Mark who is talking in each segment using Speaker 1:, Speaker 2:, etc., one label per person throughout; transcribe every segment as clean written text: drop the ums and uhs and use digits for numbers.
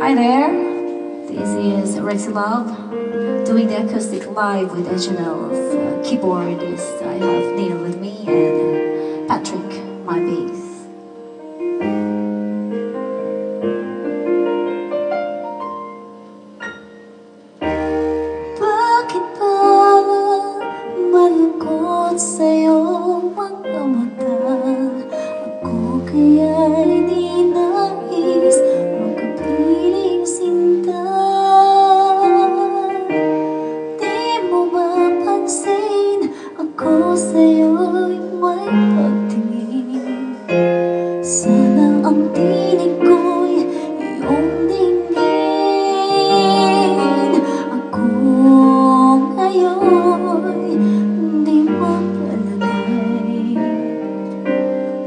Speaker 1: Hi there, this is Rexy Love doing the acoustic live with Reginald keyboardist. I have Neil with me and Patrick, my bass.
Speaker 2: Bakit ba malungkot sa'yo mga mata? Ako kaya'y di nais magkapiling sinta. Di mo mapansin ako sa'yo'y may pagtingin. Sana ang tinig ko'y iyong dinggin. Ako ngayon'y di mapalagay,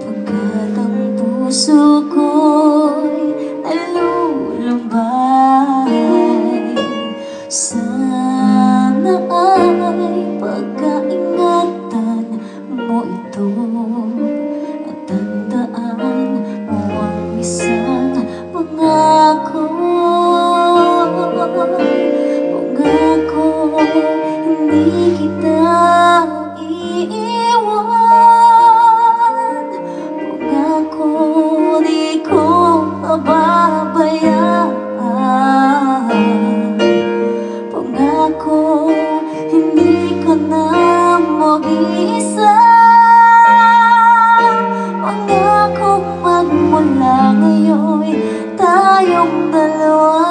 Speaker 2: pagkat ang puso ko'y nalulumbay. Sana ay pagkaingatan mo ito at tandaan mo ang isang pangako. Pangako, hindi kita iiwan. Pangako, di ko pababayaan. Pangako, hindi ka na mag-iisa. Pangako, magmula ngayon'y tayong dalawa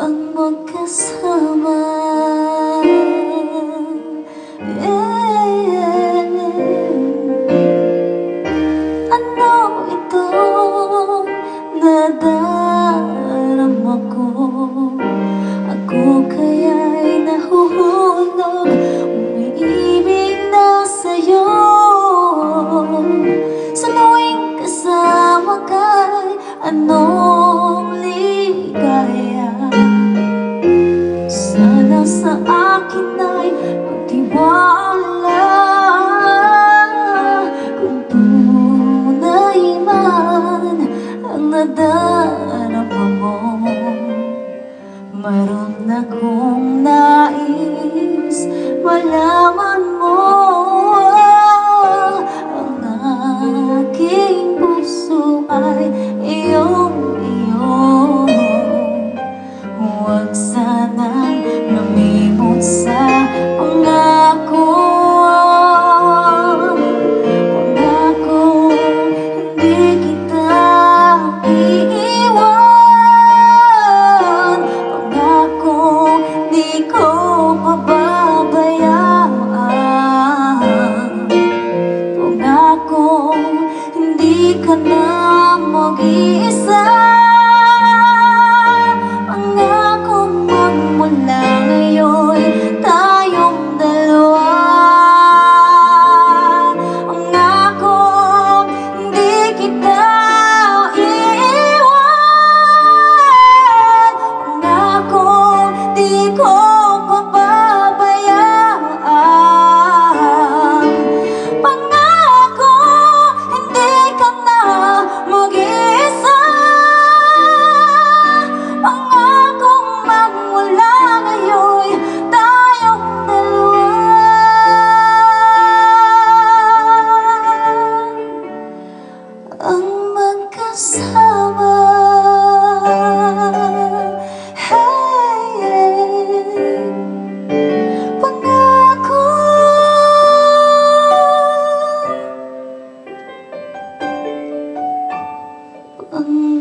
Speaker 2: ang magkasama. Ano itong nadarama ko? Ako kaya'y nahuhulog, umiibig na sa'yo. Sa tuwing kasama ka'y anong ligaya. Sana sa akin ay magtiwala. Kung tunay man ang nadarama mo, mayroon akong nais malaman mo. Ang aking puso ay iyong-iyo. Huwag sanang lumibot sa pangako. Pangako, hindi kita iiwan. Pangako, di ko pababayaan. Pangako, hindi ka na mag-iisa. Pangako, magmula ngayon'y tayong dalawa. Pangako, hindi kita iiwan. Pangako, di ko pababayaan. Pangako, hindi ka na mag-iisa. Pangako, magmula ngayon'y tayong dalawa ang magkasama. Pangako. Pangako.